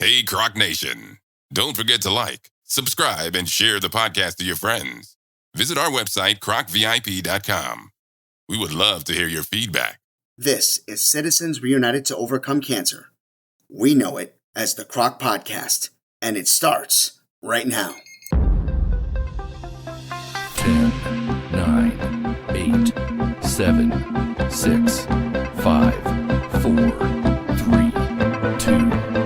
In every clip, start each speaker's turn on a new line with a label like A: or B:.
A: Hey, Croc Nation. Don't forget to like, subscribe, and share the podcast to your friends. Visit our website, crocvip.com. We would love to hear your feedback.
B: This is Citizens Reunited to Overcome Cancer. We know it as the Croc Podcast, and it starts right now.
C: 10, 9, 8, 7, 6, 5, 4, 3, 2, 1.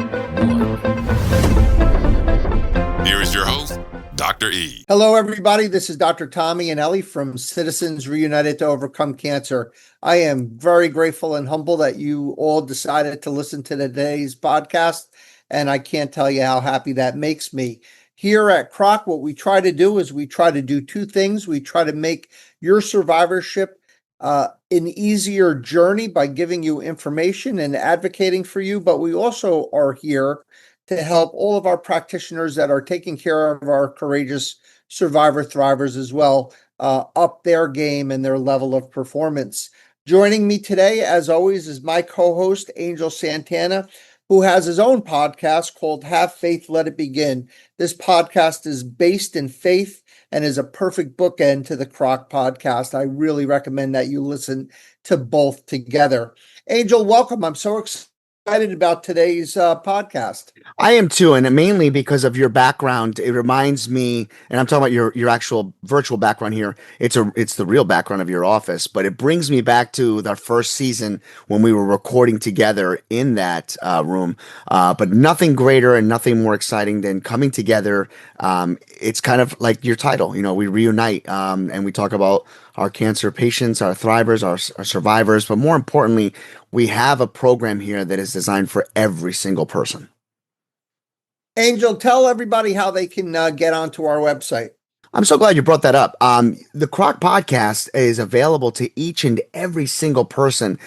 A: Here is your host, Dr. E.
D: Hello, everybody. This is Dr. Tommy and Ellie from Citizens Reunited to Overcome Cancer. I am very grateful and humble that you all decided to listen to today's podcast, and I can't tell you how happy that makes me. Here at Croc, what we try to do is we try to do two things. We try to make your survivorship an easier journey by giving you information and advocating for you, but we also are here to help all of our practitioners that are taking care of our courageous survivor thrivers as well, up their game and their level of performance. Joining me today, as always, is my co-host, Angel Santana, who has his own podcast called Have Faith, Let It Begin. This podcast is based in faith and is a perfect bookend to the Croc podcast. I really recommend that you listen to both together. Angel, welcome. I'm so excited about today's podcast.
B: I am too, and mainly because of your background. It reminds me, and I'm talking about your actual virtual background here. It's the real background of your office, but it brings me back to the first season when we were recording together in that room. But nothing greater and nothing more exciting than coming together. It's kind of like your title, we reunite, and we talk about our cancer patients, our thrivers, our survivors, but more importantly, we have a program here that is designed for every single person.
D: Angel, tell everybody how they can get onto our website.
B: I'm so glad you brought that up. The Croc Podcast is available to each and every single person.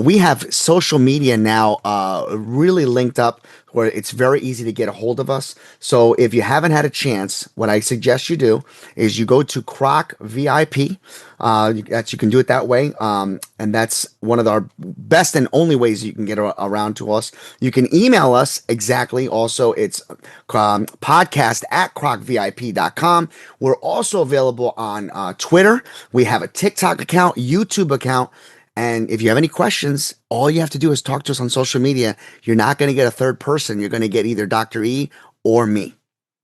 B: We have social media now really linked up where it's very easy to get a hold of us. So if you haven't had a chance, what I suggest you do is you go to Croc VIP. You can do it that way. And that's one of our best and only ways you can get around to us. You can email us exactly. Also, it's podcast@crocvip.com. We're also available on Twitter. We have a TikTok account, YouTube account. And if you have any questions, all you have to do is talk to us on social media. You're not going to get a third person. You're going to get either Dr. E or me.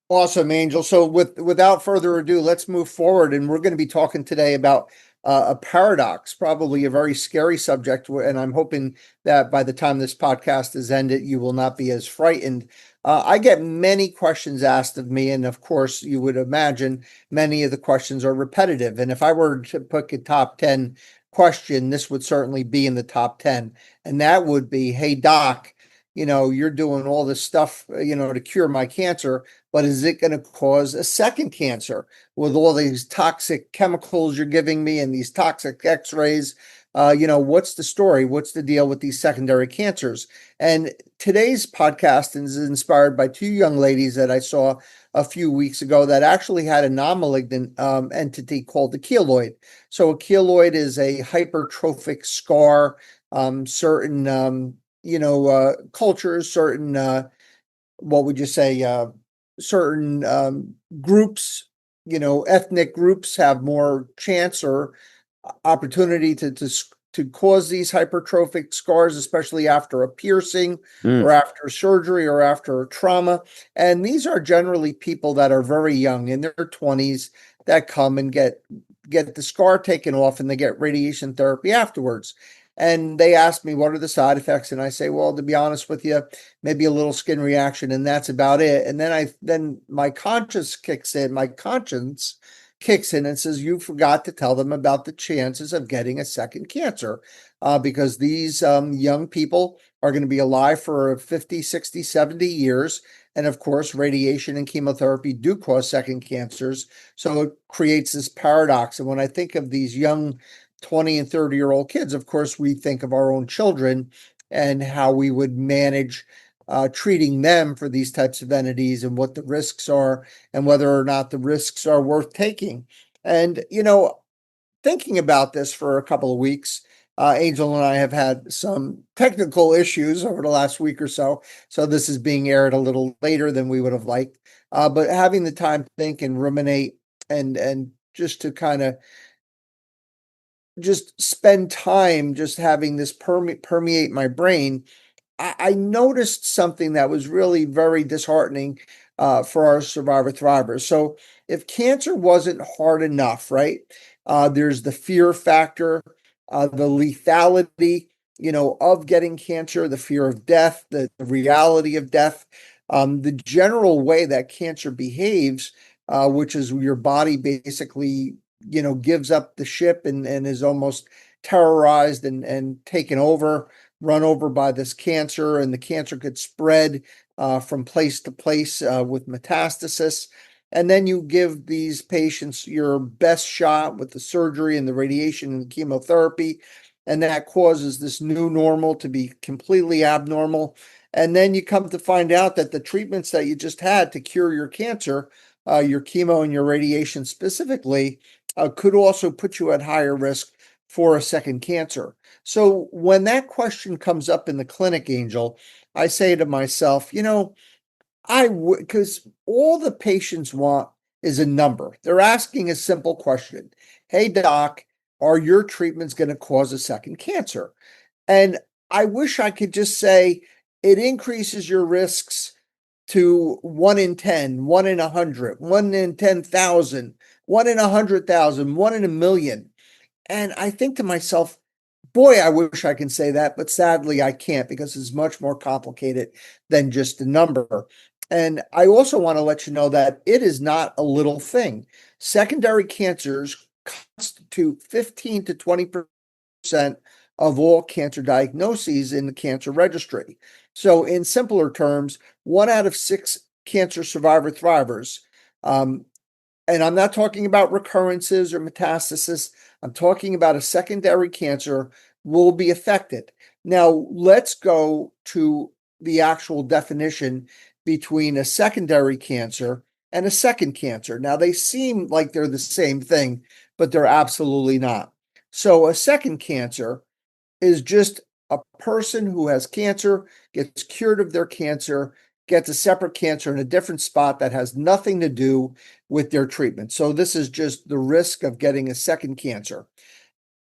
D: Awesome, Angel. So without further ado, let's move forward. And we're going to be talking today about a paradox, probably a very scary subject. And I'm hoping that by the time this podcast is ended, you will not be as frightened. I get many questions asked of me. And of course, you would imagine many of the questions are repetitive. And if I were to pick a top 10 question, this would certainly be in the top 10. And that would be, hey, doc, you're doing all this stuff, to cure my cancer, but is it going to cause a second cancer with all these toxic chemicals you're giving me and these toxic x-rays? What's the story? What's the deal with these secondary cancers? And today's podcast is inspired by two young ladies that I saw a few weeks ago that actually had a non-malignant entity called a keloid. So a keloid is a hypertrophic scar. Certain cultures, certain what would you say? Certain groups, ethnic groups have more chance or opportunity to cause these hypertrophic scars, especially after a piercing or after surgery or after trauma. And these are generally people that are very young in their 20s that come and get the scar taken off and they get radiation therapy afterwards. And they ask me, what are the side effects? And I say, well, to be honest with you, maybe a little skin reaction, and that's about it. And then my conscience kicks in and says, you forgot to tell them about the chances of getting a second cancer, because these young people are going to be alive for 50, 60, 70 years. And of course, radiation and chemotherapy do cause second cancers. So it creates this paradox. And when I think of these young 20 and 30-year-old kids, of course, we think of our own children and how we would manage treating them for these types of entities and what the risks are and whether or not the risks are worth taking. And, thinking about this for a couple of weeks, Angel and I have had some technical issues over the last week or so, so this is being aired a little later than we would have liked. But having the time to think and ruminate and just to kind of just spend time just having this permeate my brain, I noticed something that was really very disheartening for our survivor thrivers. So if cancer wasn't hard enough, right? There's the fear factor, the lethality, of getting cancer, the fear of death, the reality of death, the general way that cancer behaves, which is your body basically, gives up the ship and is almost terrorized and taken over, run over by this cancer, and the cancer could spread from place to place with metastasis. And then you give these patients your best shot with the surgery and the radiation and the chemotherapy, and that causes this new normal to be completely abnormal. And then you come to find out that the treatments that you just had to cure your cancer, your chemo and your radiation specifically, could also put you at higher risk for a second cancer. So when that question comes up in the clinic, Angel, I say to myself, I would, because all the patients want is a number. They're asking a simple question. Hey, doc, are your treatments going to cause a second cancer? And I wish I could just say it increases your risks to 1 in 10, 1 in 100, 1 in 10,000, 1 in 100,000, 1 in a million. And I think to myself, boy, I wish I can say that, but sadly I can't because it's much more complicated than just a number. And I also want to let you know that it is not a little thing. Secondary cancers constitute 15 to 20% of all cancer diagnoses in the cancer registry. So, in simpler terms, 1 out of 6 cancer survivor thrivers, and I'm not talking about recurrences or metastasis. I'm talking about a secondary cancer will be affected. Now, let's go to the actual definition between a secondary cancer and a second cancer. Now, they seem like they're the same thing, but they're absolutely not. So, a second cancer is just a person who has cancer, gets cured of their cancer, gets a separate cancer in a different spot that has nothing to do with their treatment. So this is just the risk of getting a second cancer.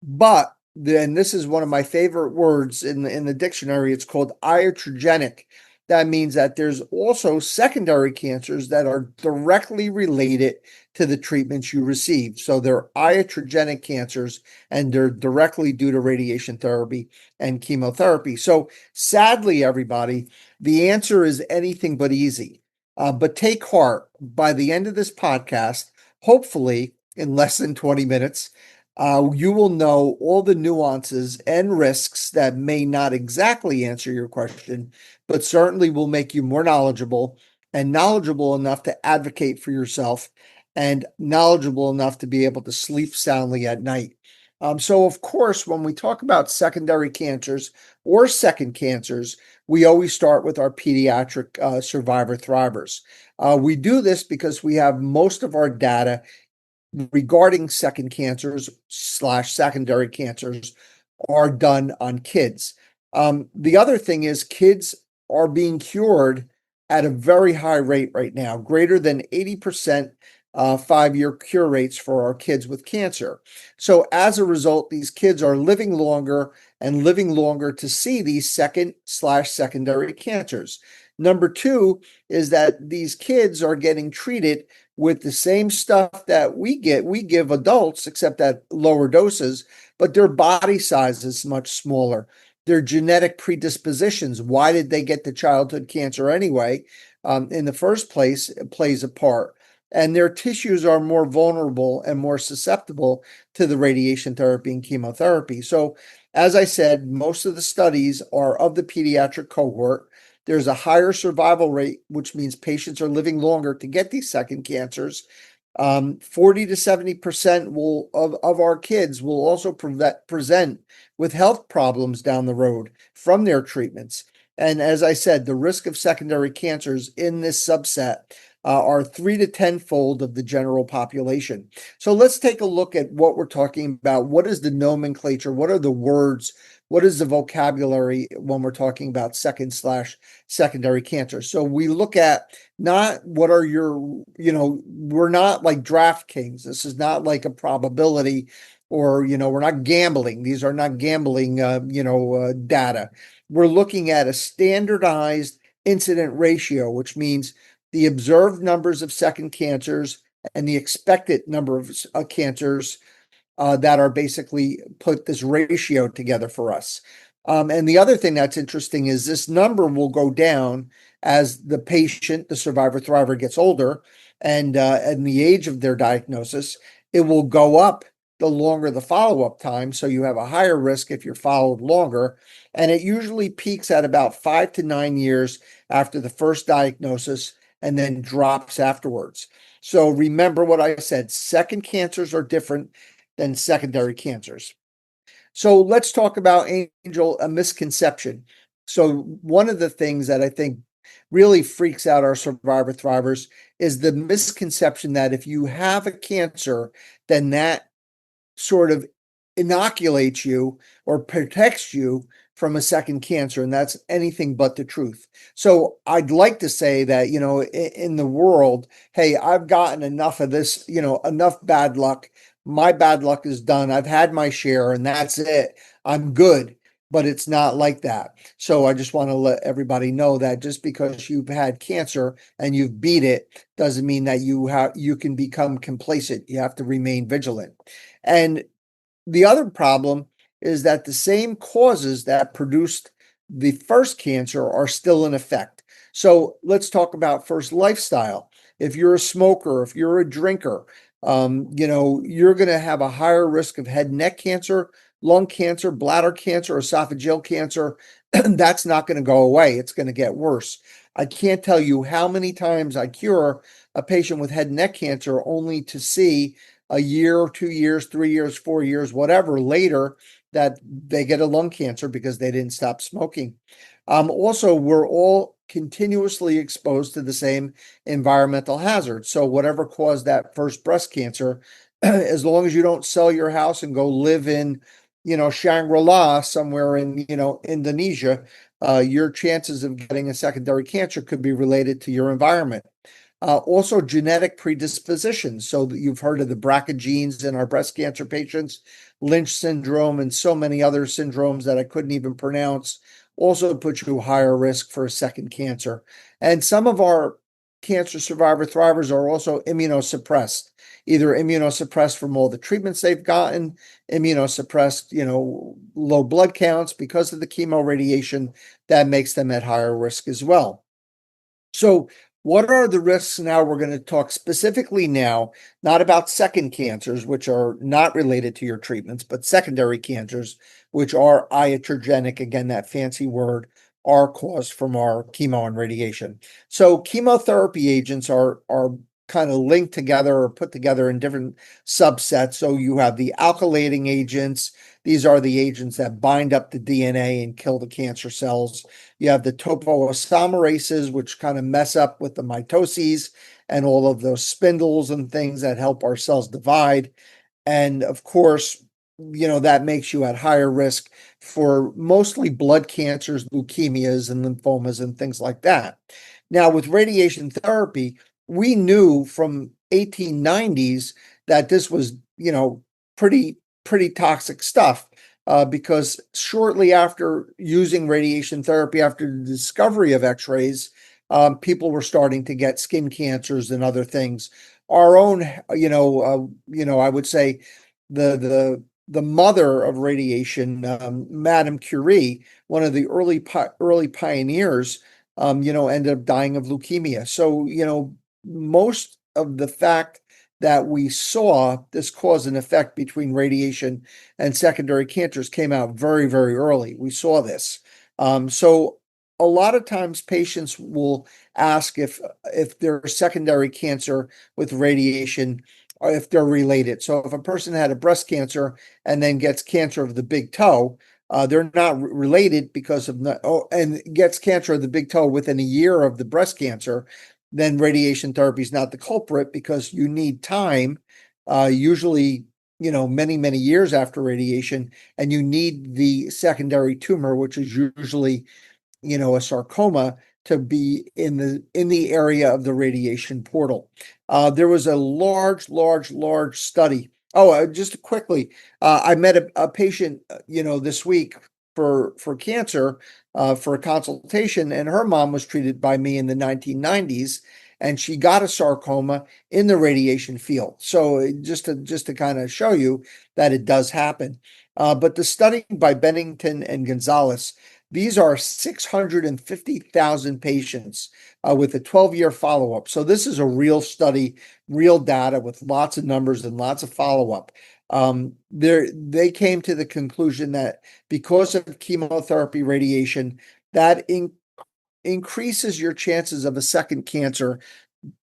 D: But then this is one of my favorite words in the dictionary. It's called iatrogenic. That means that there's also secondary cancers that are directly related to the treatments you receive. So they're iatrogenic cancers and they're directly due to radiation therapy and chemotherapy. So sadly, everybody, the answer is anything but easy. But take heart, by the end of this podcast, hopefully in less than 20 minutes, you will know all the nuances and risks that may not exactly answer your question, but certainly will make you more knowledgeable and knowledgeable enough to advocate for yourself and knowledgeable enough to be able to sleep soundly at night. So, of course, when we talk about secondary cancers or second cancers, we always start with our pediatric survivor thrivers. We do this because we have most of our data regarding second cancers / secondary cancers are done on kids. The other thing is kids are being cured at a very high rate right now, greater than 80% 5-year cure rates for our kids with cancer. So as a result, these kids are living longer and living longer to see these second / secondary cancers. Number two is that these kids are getting treated with the same stuff that we give adults, except at lower doses, but their body size is much smaller. Their genetic predispositions, why did they get the childhood cancer anyway, in the first place, plays a part. And their tissues are more vulnerable and more susceptible to the radiation therapy and chemotherapy. So, as I said, most of the studies are of the pediatric cohort. There's a higher survival rate, which means patients are living longer to get these second cancers. 40 to 70% of our kids will also present with health problems down the road from their treatments. And as I said, the risk of secondary cancers in this subset are 3 to 10-fold of the general population. So let's take a look at what we're talking about. What is the nomenclature? What are the words? What is the vocabulary when we're talking about secondary cancer? So we look at not what are your, we're not like DraftKings. This is not like a probability, or, we're not gambling. These are not gambling, data. We're looking at a standardized incident ratio, which means the observed numbers of second cancers and the expected number of cancers that are basically put this ratio together for us. And the other thing that's interesting is this number will go down as the patient, the survivor thriver, gets older, and the age of their diagnosis. It will go up the longer the follow-up time, so you have a higher risk if you're followed longer. And it usually peaks at about 5 to 9 years after the first diagnosis, and then drops afterwards. So remember what I said, second cancers are different than secondary cancers. So let's talk about, Angel, a misconception. So one of the things that I think really freaks out our survivor thrivers is the misconception that if you have a cancer, then that sort of inoculates you or protects you from a second cancer, and that's anything but the truth. So I'd like to say that, in the world, hey, I've gotten enough of this, enough bad luck. My bad luck is done. I've had my share, and that's it. I'm good. But it's not like that. So I just want to let everybody know that just because you've had cancer and you've beat it doesn't mean that you can become complacent. You have to remain vigilant. And the other problem is that the same causes that produced the first cancer are still in effect. So let's talk about first lifestyle. If you're a smoker, if you're a drinker, you're going to have a higher risk of head and neck cancer, lung cancer, bladder cancer, esophageal cancer. That's not going to go away. It's going to get worse. I can't tell you how many times I cure a patient with head and neck cancer only to see a year, 2 years, 3 years, 4 years, whatever later that they get a lung cancer because they didn't stop smoking. Also, we're all continuously exposed to the same environmental hazards. So whatever caused that first breast cancer, as long as you don't sell your house and go live in, Shangri-La somewhere in, Indonesia, your chances of getting a secondary cancer could be related to your environment. Also, genetic predispositions. So that you've heard of the BRCA genes in our breast cancer patients, Lynch syndrome, and so many other syndromes that I couldn't even pronounce, also put you higher risk for a second cancer. And some of our cancer survivor thrivers are also immunosuppressed, either immunosuppressed from all the treatments they've gotten, immunosuppressed, low blood counts because of the chemo radiation that makes them at higher risk as well. So what are the risks now? We're going to talk specifically now, not about second cancers, which are not related to your treatments, but secondary cancers, which are iatrogenic, again, that fancy word, are caused from our chemo and radiation. So chemotherapy agents are kind of linked together or put together in different subsets. So you have the alkylating agents. These are the agents that bind up the DNA and kill the cancer cells. You have the topoisomerases, which kind of mess up with the mitoses and all of those spindles and things that help our cells divide. And of course, that makes you at higher risk for mostly blood cancers, leukemias, and lymphomas and things like that. Now, with radiation therapy, we knew from 1890s that this was, pretty toxic stuff. Because shortly after using radiation therapy, after the discovery of X-rays, people were starting to get skin cancers and other things. Our own, I would say the mother of radiation, Madame Curie, one of the early pioneers, ended up dying of leukemia. So, most of the fact that we saw this cause and effect between radiation and secondary cancers came out very, very early. We saw this. So a lot of times patients will ask if there's secondary cancer with radiation or if they're related. So if a person had a breast cancer and then gets cancer of the big toe, they're not related because of and gets cancer of the big toe within a year of the breast cancer. then radiation therapy is not the culprit, because you need time, usually, many, many years after radiation, and you need the secondary tumor, which is usually, a sarcoma, to be in the area of the radiation portal. There was a large study. Oh, just quickly, I met a patient, this week for cancer, for a consultation, and her mom was treated by me in the 1990s, and she got a sarcoma in the radiation field. So just to kind of show you that it does happen. But the study by Bennington and Gonzalez, these are 650,000 patients with a 12-year follow-up. So this is a real study, real data with lots of numbers and lots of follow-up. They came to the conclusion that because of chemotherapy radiation, that increases your chances of a second cancer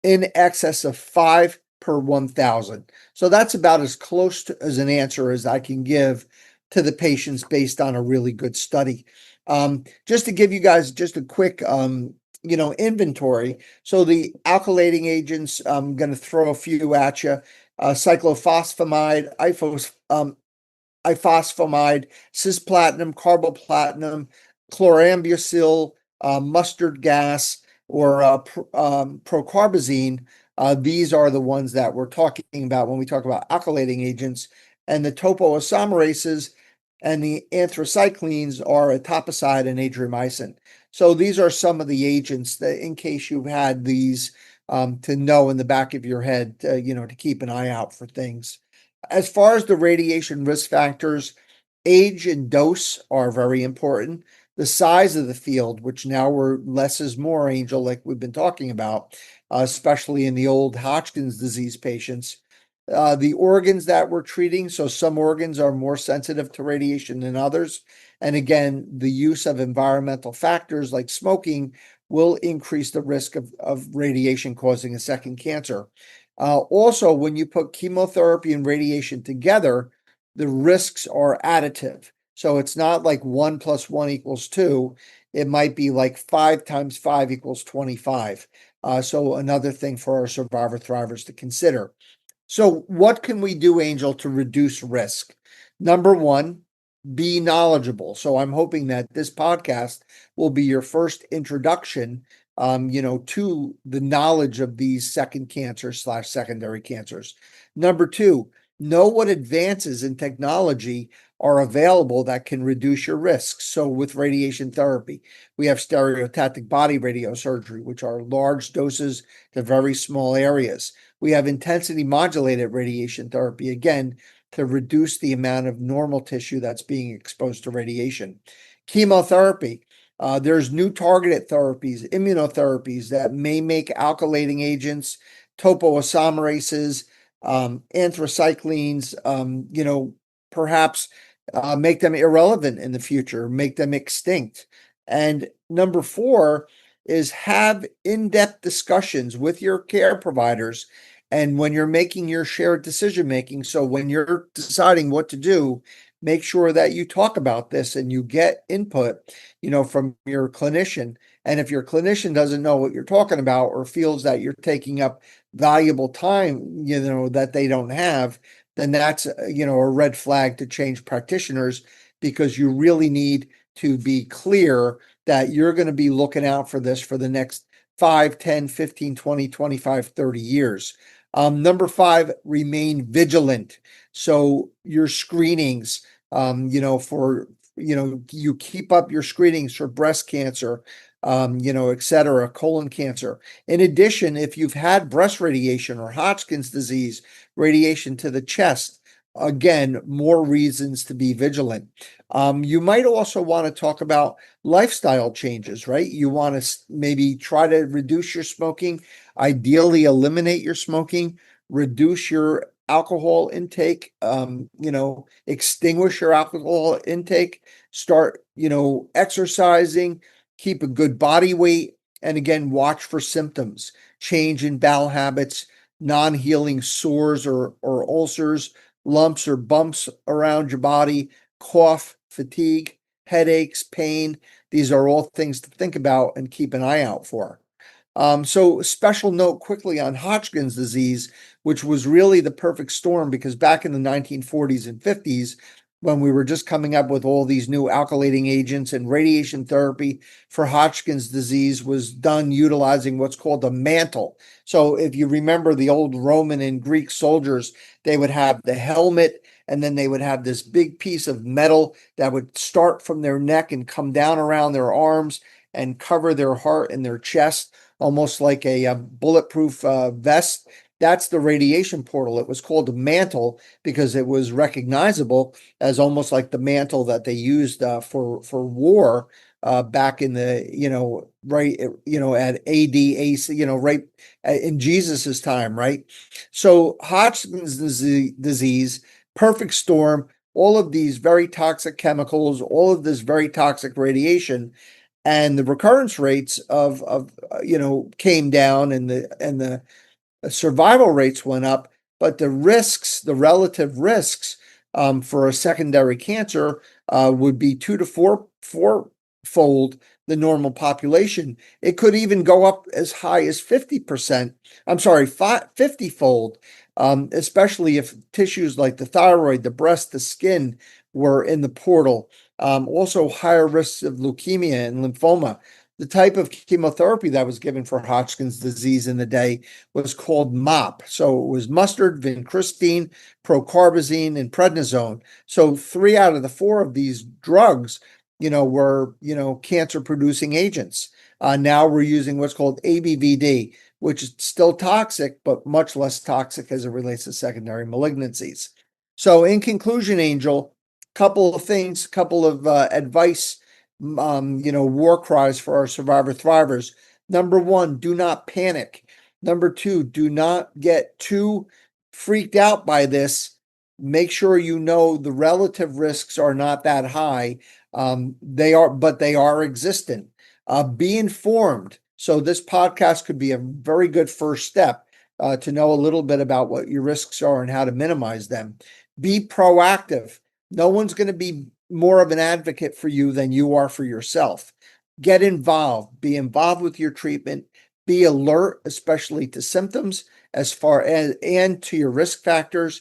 D: in excess of 5 per 1,000. So that's about as close to as an answer as I can give to the patients based on a really good study. Just to give you guys just a quick, inventory. So the alkylating agents, I'm going to throw a few at you. Cyclophosphamide, ifosfamide, cisplatinum, carboplatinum, chlorambucil, mustard gas, or procarbazine. These are the ones that we're talking about when we talk about alkylating agents. And the topoisomerases and the anthracyclines are etoposide and adriamycin. So these are some of the agents that, in case you've had these, to know in the back of your head, to keep an eye out for things. As far as the radiation risk factors, age and dose are very important. The size of the field, which now we're less is more, Angel, like we've been talking about, especially in the old Hodgkin's disease patients. The organs that we're treating, so some organs are more sensitive to radiation than others. And again, the use of environmental factors like smoking will increase the risk of radiation causing a second cancer. Also, when you put chemotherapy and radiation together, the risks are additive. So it's not like 1 + 1 = 2. It might be like 5 × 5 = 25. So another thing for our survivor thrivers to consider. So what can we do, Angel, to reduce risk? Number one, be knowledgeable. So I'm hoping that this podcast will be your first introduction, to the knowledge of these second cancers / secondary cancers. Number two, know what advances in technology are available that can reduce your risks. So with radiation therapy, we have stereotactic body radiosurgery, which are large doses to very small areas. We have intensity modulated radiation therapy, again, to reduce the amount of normal tissue that's being exposed to radiation. Chemotherapy, there's new targeted therapies, immunotherapies that may make alkylating agents, topoisomerases, anthracyclines, perhaps make them irrelevant in the future, make them extinct. And number four is have in-depth discussions with your care providers and when you're making your shared decision making. So when you're deciding what to do, make sure that you talk about this and you get input, from your clinician. And if your clinician doesn't know what you're talking about or feels that you're taking up valuable time, that they don't have, then that's, a red flag to change practitioners, because you really need to be clear that you're going to be looking out for this for the next 5, 10, 15, 20, 25, 30 years. Number five, remain vigilant. So your screenings, you keep up your screenings for breast cancer, et cetera, colon cancer. In addition, if you've had breast radiation or Hodgkin's disease, radiation to the chest, again, more reasons to be vigilant. You might also want to talk about lifestyle changes, right? You want to maybe try to reduce your smoking, ideally eliminate your smoking, reduce your alcohol intake, extinguish your alcohol intake, start, exercising, keep a good body weight, and again, watch for symptoms, change in bowel habits, non-healing sores or ulcers, lumps or bumps around your body, cough, fatigue, headaches, pain. These are all things to think about and keep an eye out for. So special note quickly on Hodgkin's disease, which was really the perfect storm because back in the 1940s and 50s, when we were just coming up with all these new alkylating agents and radiation therapy for Hodgkin's disease was done utilizing what's called a mantle. So if you remember the old Roman and Greek soldiers, they would have the helmet and then they would have this big piece of metal that would start from their neck and come down around their arms and cover their heart and their chest, almost like a bulletproof vest. That's the radiation portal. It was called a mantle because it was recognizable as almost like the mantle that they used for war back in the right at AD right in Jesus's time, right? So Hodgkin's disease, perfect storm, all of these very toxic chemicals, all of this very toxic radiation, and the recurrence rates of came down, and the survival rates went up, but the risks, the relative risks for a secondary cancer would be 2 to 4 fold the normal population. It could even go up as high as 50%. I'm sorry, 50-fold, especially if tissues like the thyroid, the breast, the skin were in the portal. Also, higher risks of leukemia and lymphoma. The type of chemotherapy that was given for Hodgkin's disease in the day was called MOP. So it was mustard, vincristine, procarbazine, and prednisone. So 3 out of the 4 of these drugs, were, cancer-producing agents. Now we're using what's called ABVD, which is still toxic, but much less toxic as it relates to secondary malignancies. So in conclusion, Angel, couple of things, couple of advice, war cries for our survivor thrivers. Number 1, do not panic. Number 2, do not get too freaked out by this. Make sure you know the relative risks are not that high. They are existent. Be informed. So this podcast could be a very good first step to know a little bit about what your risks are and how to minimize them. Be proactive. No one's going to be more of an advocate for you than you are for yourself. Get involved. Be involved with your treatment. Be alert, especially to symptoms as far as and to your risk factors.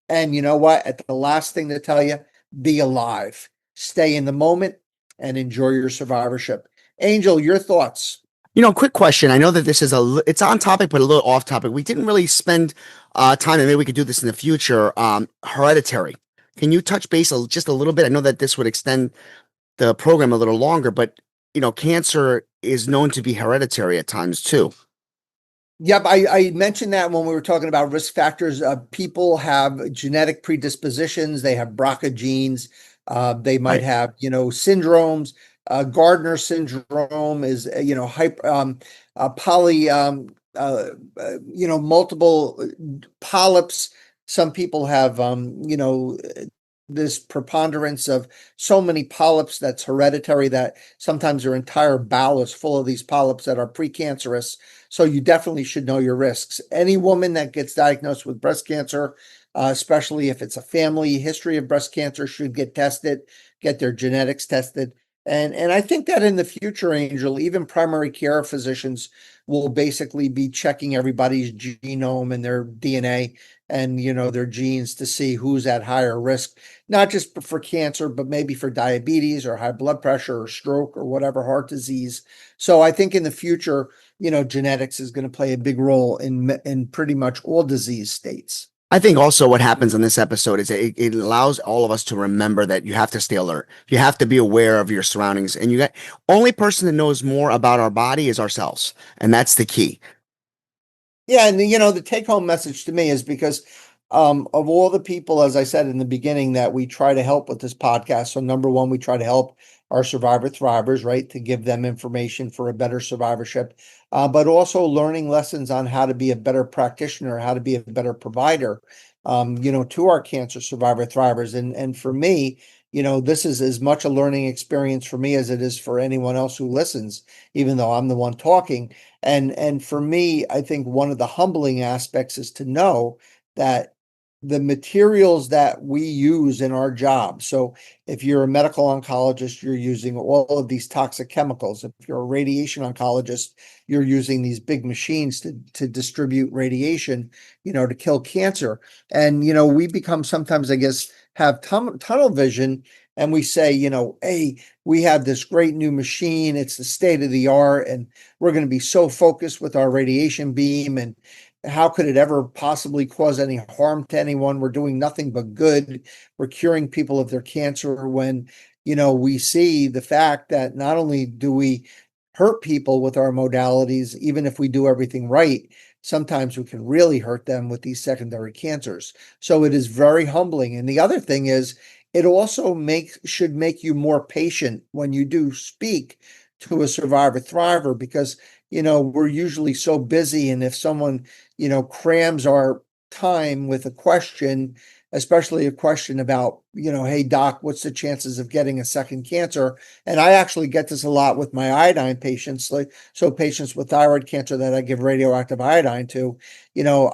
D: And you know what? At the last thing to tell you, be alive. Stay in the moment and enjoy your survivorship. Angel, your thoughts?
B: Quick question. I know that this is it's on topic, but a little off topic. We didn't really spend time, and maybe we could do this in the future. Hereditary. Can you touch base just a little bit? I know that this would extend the program a little longer, but cancer is known to be hereditary at times too.
D: Yep, I mentioned that when we were talking about risk factors. People have genetic predispositions. They have BRCA genes. They might have, syndromes. Gardner syndrome is, multiple polyps. Some people have, this preponderance of so many polyps that's hereditary that sometimes their entire bowel is full of these polyps that are precancerous. So you definitely should know your risks. Any woman that gets diagnosed with breast cancer, especially if it's a family history of breast cancer, should get tested, get their genetics tested. And I think that in the future, Angel, even primary care physicians will basically be checking everybody's genome and their DNA and, their genes to see who's at higher risk, not just for cancer, but maybe for diabetes or high blood pressure or stroke or whatever, heart disease. So I think in the future, genetics is going to play a big role in pretty much all disease states.
B: I think also what happens in this episode is it allows all of us to remember that you have to stay alert. You have to be aware of your surroundings, and only person that knows more about our body is ourselves. And that's the key.
D: Yeah. And the take home message to me is because of all the people, as I said in the beginning, that we try to help with this podcast. So number 1, we try to help our survivor thrivers, right? To give them information for a better survivorship, but also learning lessons on how to be a better practitioner, how to be a better provider, to our cancer survivor thrivers. And for me, this is as much a learning experience for me as it is for anyone else who listens, even though I'm the one talking. And for me, I think one of the humbling aspects is to know that the materials that we use in our job. So if you're a medical oncologist, you're using all of these toxic chemicals. If you're a radiation oncologist, you're using these big machines to distribute radiation, to kill cancer. And, we become sometimes, I guess, have tunnel vision, and we say, hey, we have this great new machine. It's the state of the art, and we're going to be so focused with our radiation beam, and how could it ever possibly cause any harm to anyone? We're doing nothing but good. We're curing people of their cancer, when, we see the fact that not only do we hurt people with our modalities, even if we do everything right, sometimes we can really hurt them with these secondary cancers. So it is very humbling. And the other thing is, it also should make you more patient when you do speak to a survivor thriver, because we're usually so busy, and if someone crams our time with a question, especially a question about, hey doc, what's the chances of getting a second cancer? And I actually get this a lot with my iodine patients, so patients with thyroid cancer that I give radioactive iodine to.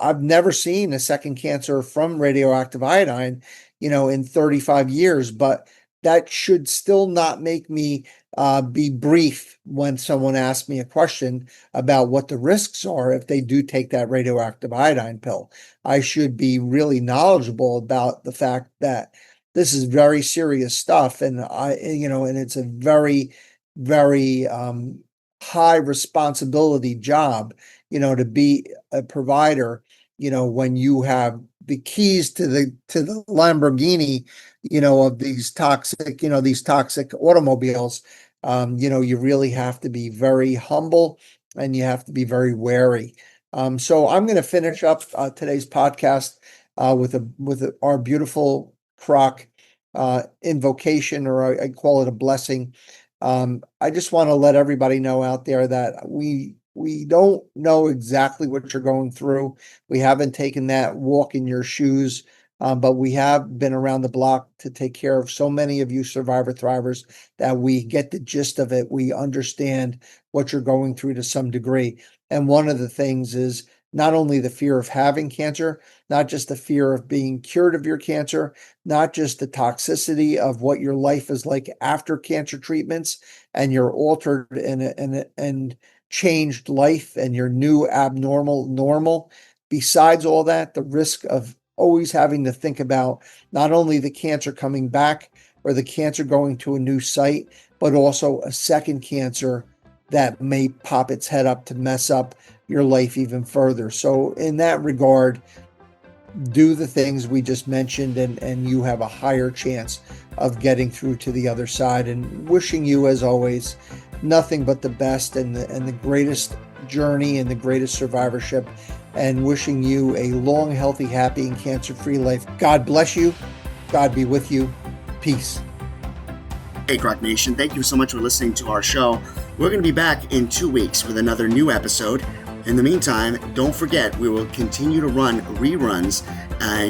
D: I've never seen a second cancer from radioactive iodine in 35 years, but that should still not make me be brief when someone asks me a question about what the risks are if they do take that radioactive iodine pill. I should be really knowledgeable about the fact that this is very serious stuff, and and it's a very, very high responsibility job, to be a provider, when you have the keys to the Lamborghini, of these toxic automobiles. You really have to be very humble, and you have to be very wary. So I'm going to finish up today's podcast with our beautiful croc invocation, or I call it a blessing. I just want to let everybody know out there that we don't know exactly what you're going through. We haven't taken that walk in your shoes, but we have been around the block to take care of so many of you survivor thrivers that we get the gist of it. We understand what you're going through to some degree. And one of the things is not only the fear of having cancer, not just the fear of being cured of your cancer, not just the toxicity of what your life is like after cancer treatments and your altered and changed life and your new abnormal normal. Besides all that, the risk of always having to think about not only the cancer coming back or the cancer going to a new site, but also a second cancer that may pop its head up to mess up your life even further. So in that regard, do the things we just mentioned, and you have a higher chance of getting through to the other side. And wishing you, as always, nothing but the best and the greatest journey and the greatest survivorship, and wishing you a long, healthy, happy, and cancer-free life. God bless you. God be with you. Peace.
B: Hey, Croc Nation, thank you so much for listening to our show. We're going to be back in 2 weeks with another new episode. In the meantime, don't forget, we will continue to run reruns,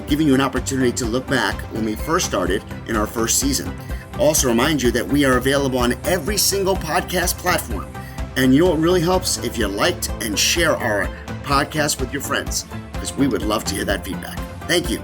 B: giving you an opportunity to look back when we first started in our first season. Also remind you that we are available on every single podcast platform. And you know what really helps? If you liked and share our podcast with your friends, because we would love to hear that feedback. Thank you.